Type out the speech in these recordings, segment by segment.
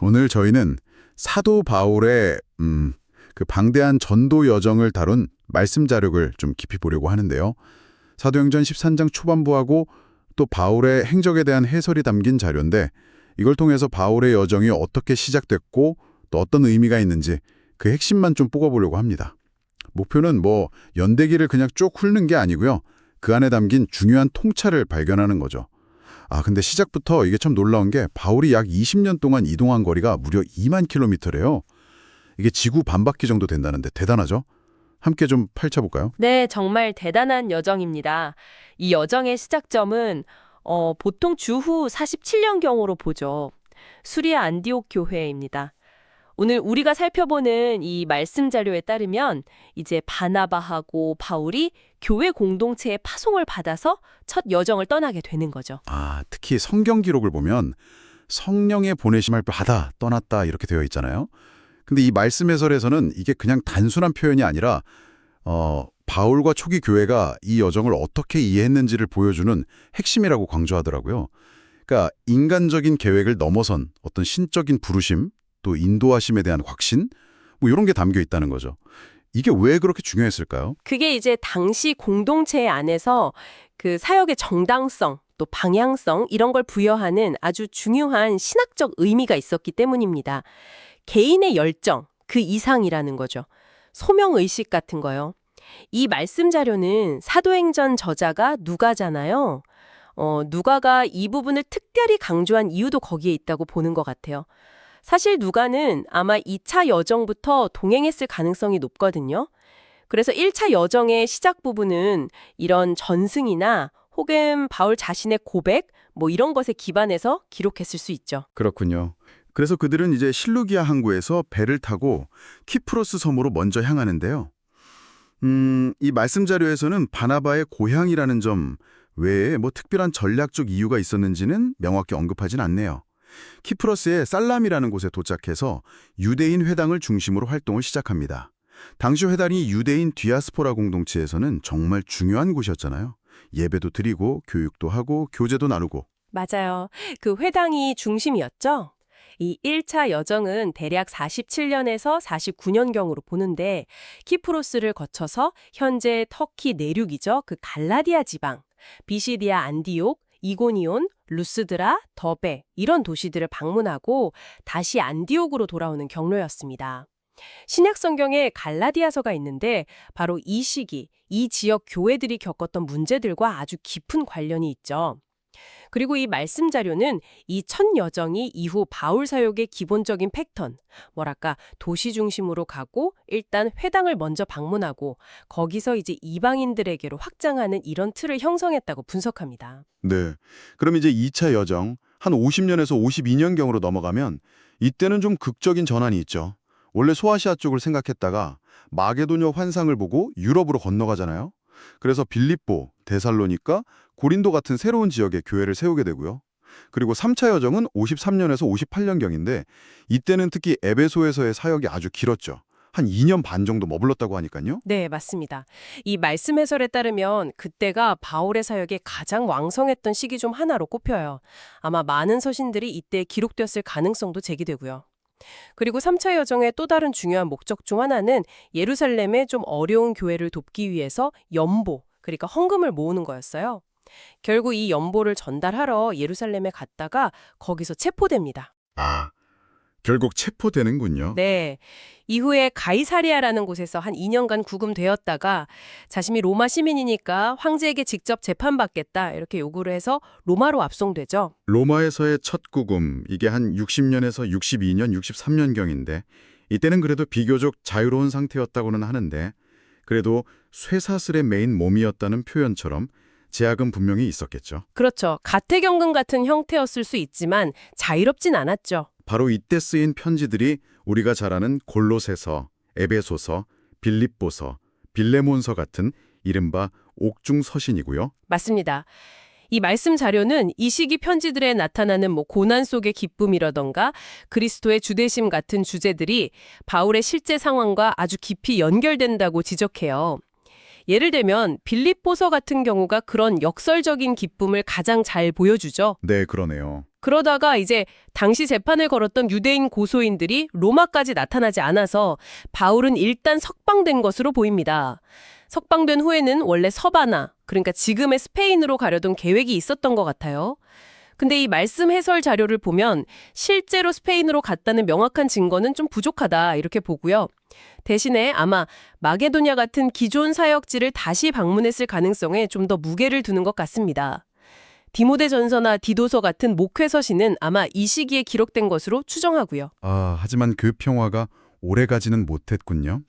오늘 저희는 사도 바울의 그 방대한 전도 여정을 다룬 말씀 자료를 좀 깊이 보려고 하는데요. 사도행전 13장 초반부하고 또 바울의 행적에 대한 해설이 담긴 자료인데 이걸 통해서 바울의 여정이 어떻게 시작됐고 또 어떤 의미가 있는지 그 핵심만 좀 뽑아보려고 합니다. 목표는 뭐 연대기를 그냥 쭉 훑는 게 아니고요. 그 안에 담긴 중요한 통찰을 발견하는 거죠. 근데 시작부터 이게 참 놀라운 게 바울이 약 20년 동안 이동한 거리가 무려 2만 킬로미터래요. 이게 지구 반바퀴 정도 된다는데 대단하죠? 함께 좀 펼쳐볼까요? 네, 정말 대단한 여정입니다. 이 여정의 시작점은 보통 주후 47년경으로 보죠. 수리아 안디옥 교회입니다. 오늘 우리가 살펴보는 이 말씀 자료에 따르면 이제 바나바하고 바울이 교회 공동체의 파송을 받아서 첫 여정을 떠나게 되는 거죠. 특히 성경 기록을 보면 성령의 보내심을 받아 떠났다 이렇게 되어 있잖아요. 근데 이 말씀 해설에서는 이게 그냥 단순한 표현이 아니라 바울과 초기 교회가 이 여정을 어떻게 이해했는지를 보여주는 핵심이라고 강조하더라고요. 그러니까 인간적인 계획을 넘어선 어떤 신적인 부르심, 또 인도하심에 대한 확신, 뭐 이런 게 담겨 있다는 거죠. 이게 왜 그렇게 중요했을까요? 그게 이제 당시 공동체 안에서 그 사역의 정당성, 또 방향성 이런 걸 부여하는 아주 중요한 신학적 의미가 있었기 때문입니다. 개인의 열정, 그 이상이라는 거죠. 소명의식 같은 거요. 이 말씀 자료는 사도행전 저자가 누가잖아요. 누가가 이 부분을 특별히 강조한 이유도 거기에 있다고 보는 것 같아요. 사실 누가는 아마 2차 여정부터 동행했을 가능성이 높거든요. 그래서 1차 여정의 시작 부분은 이런 전승이나 혹은 바울 자신의 고백, 뭐 이런 것에 기반해서 기록했을 수 있죠. 그렇군요. 그래서 그들은 이제 실루기아 항구에서 배를 타고 키프로스 섬으로 먼저 향하는데요. 이 말씀 자료에서는 바나바의 고향이라는 점 외에 뭐 특별한 전략적 이유가 있었는지는 명확히 언급하진 않네요. 키프로스의 살람이라는 곳에 도착해서 유대인 회당을 중심으로 활동을 시작합니다. 당시 회당이 유대인 디아스포라 공동체에서는 정말 중요한 곳이었잖아요. 예배도 드리고 교육도 하고 교제도 나누고. 맞아요. 그 회당이 중심이었죠. 이 1차 여정은 대략 47년에서 49년경으로 보는데 키프로스를 거쳐서 현재 터키 내륙이죠. 그 갈라디아 지방, 비시디아 안디옥, 이고니온, 루스드라, 더베 이런 도시들을 방문하고 다시 안디옥으로 돌아오는 경로였습니다. 신약 성경에 갈라디아서가 있는데 바로 이 시기, 이 지역 교회들이 겪었던 문제들과 아주 깊은 관련이 있죠. 그리고 이 말씀 자료는 이 첫 여정이 이후 바울 사역의 기본적인 패턴, 뭐랄까 도시 중심으로 가고 일단 회당을 먼저 방문하고 거기서 이제 이방인들에게로 확장하는 이런 틀을 형성했다고 분석합니다. 네. 그럼 이제 2차 여정, 한 50년에서 52년경으로 넘어가면 이때는 좀 극적인 전환이 있죠. 원래 소아시아 쪽을 생각했다가 마게도녀 환상을 보고 유럽으로 건너가잖아요. 그래서 빌립보, 데살로니가, 고린도 같은 새로운 지역에 교회를 세우게 되고요. 그리고 3차 여정은 53년에서 58년경인데 이때는 특히 에베소에서의 사역이 아주 길었죠. 한 2년 반 정도 머물렀다고 하니까요. 네, 맞습니다. 이 말씀 해설에 따르면 그때가 바울의 사역이 가장 왕성했던 시기 중 하나로 꼽혀요. 아마 많은 서신들이 이때 기록되었을 가능성도 제기되고요. 그리고 3차 여정의 또 다른 중요한 목적 중 하나는 예루살렘의 좀 어려운 교회를 돕기 위해서 연보, 그러니까 헌금을 모으는 거였어요. 결국 이 연보를 전달하러 예루살렘에 갔다가 거기서 체포됩니다. 결국 체포되는군요. 네. 이후에 가이사리아라는 곳에서 한 2년간 구금되었다가 자신이 로마 시민이니까 황제에게 직접 재판받겠다 이렇게 요구를 해서 로마로 압송되죠. 로마에서의 첫 구금, 이게 한 60년에서 62년, 63년경인데 이때는 그래도 비교적 자유로운 상태였다고는 하는데 그래도 쇠사슬의 메인 몸이었다는 표현처럼 제약은 분명히 있었겠죠. 그렇죠. 가택연금 같은 형태였을 수 있지만 자유롭진 않았죠. 바로 이때 쓰인 편지들이 우리가 잘 아는 골로새서, 에베소서, 빌립보서, 빌레몬서 같은 이른바 옥중 서신이고요. 맞습니다. 이 말씀 자료는 이 시기 편지들에 나타나는 고난 속의 기쁨이라던가 그리스도의 주대심 같은 주제들이 바울의 실제 상황과 아주 깊이 연결된다고 지적해요. 예를 들면 빌립보서 같은 경우가 그런 역설적인 기쁨을 가장 잘 보여주죠. 네, 그러네요. 그러다가 이제 당시 재판을 걸었던 유대인 고소인들이 로마까지 나타나지 않아서 바울은 일단 석방된 것으로 보입니다. 석방된 후에는 원래 서바나, 그러니까 지금의 스페인으로 가려던 계획이 있었던 것 같아요. 근데 이 말씀 해설 자료를 보면 실제로 스페인으로 갔다는 명확한 증거는 좀 부족하다 이렇게 보고요. 대신에 아마 마게도냐 같은 기존 사역지를 다시 방문했을 가능성에 좀 더 무게를 두는 것 같습니다. 디모데전서나 디도서 같은 목회서신은 아마 이 시기에 기록된 것으로 추정하고요. 하지만 그 평화가 오래가지는 못했군요.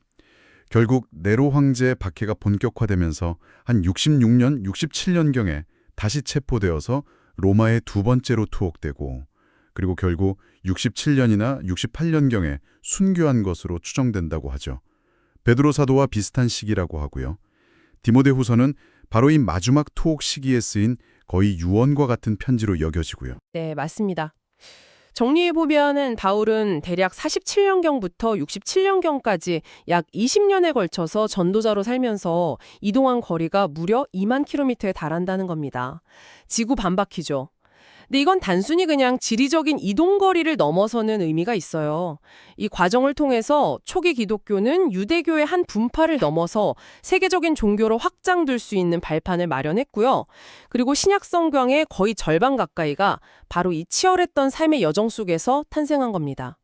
결국 네로 황제의 박해가 본격화되면서 한 66년, 67년경에 다시 체포되어서 로마에 두 번째로 투옥되고 그리고 결국 67년이나 68년경에 순교한 것으로 추정된다고 하죠. 베드로 사도와 비슷한 시기라고 하고요. 디모데후서는 바로 이 마지막 투옥 시기에 쓰인 거의 유언과 같은 편지로 여겨지고요. 네, 맞습니다. 정리해보면은 바울은 대략 47년경부터 67년경까지 약 20년에 걸쳐서 전도자로 살면서 이동한 거리가 무려 2만 킬로미터에 달한다는 겁니다. 지구 반바퀴죠. 근데 이건 단순히 그냥 지리적인 이동 거리를 넘어서는 의미가 있어요. 이 과정을 통해서 초기 기독교는 유대교의 한 분파를 넘어서 세계적인 종교로 확장될 수 있는 발판을 마련했고요. 그리고 신약 성경의 거의 절반 가까이가 바로 이 치열했던 삶의 여정 속에서 탄생한 겁니다.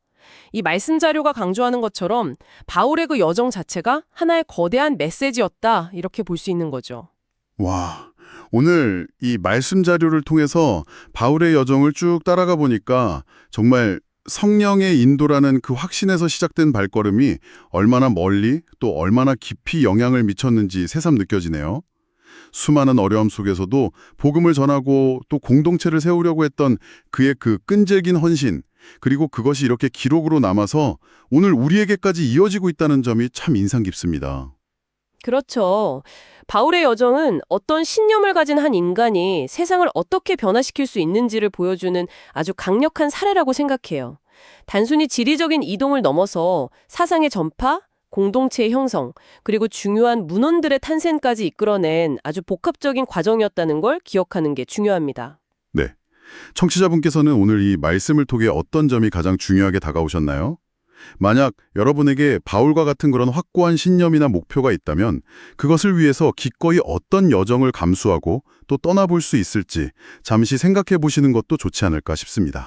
이 말씀 자료가 강조하는 것처럼 바울의 그 여정 자체가 하나의 거대한 메시지였다 이렇게 볼 수 있는 거죠. 와, 오늘 이 말씀 자료를 통해서 바울의 여정을 쭉 따라가 보니까 정말 성령의 인도라는 그 확신에서 시작된 발걸음이 얼마나 멀리 또 얼마나 깊이 영향을 미쳤는지 새삼 느껴지네요. 수많은 어려움 속에서도 복음을 전하고 또 공동체를 세우려고 했던 그의 그 끈질긴 헌신, 그리고 그것이 이렇게 기록으로 남아서 오늘 우리에게까지 이어지고 있다는 점이 참 인상 깊습니다. 그렇죠. 바울의 여정은 어떤 신념을 가진 한 인간이 세상을 어떻게 변화시킬 수 있는지를 보여주는 아주 강력한 사례라고 생각해요. 단순히 지리적인 이동을 넘어서 사상의 전파, 공동체의 형성, 그리고 중요한 문헌들의 탄생까지 이끌어낸 아주 복합적인 과정이었다는 걸 기억하는 게 중요합니다. 네. 청취자분께서는 오늘 이 말씀을 통해 어떤 점이 가장 중요하게 다가오셨나요? 만약 여러분에게 바울과 같은 그런 확고한 신념이나 목표가 있다면 그것을 위해서 기꺼이 어떤 여정을 감수하고 또 떠나볼 수 있을지 잠시 생각해 보시는 것도 좋지 않을까 싶습니다.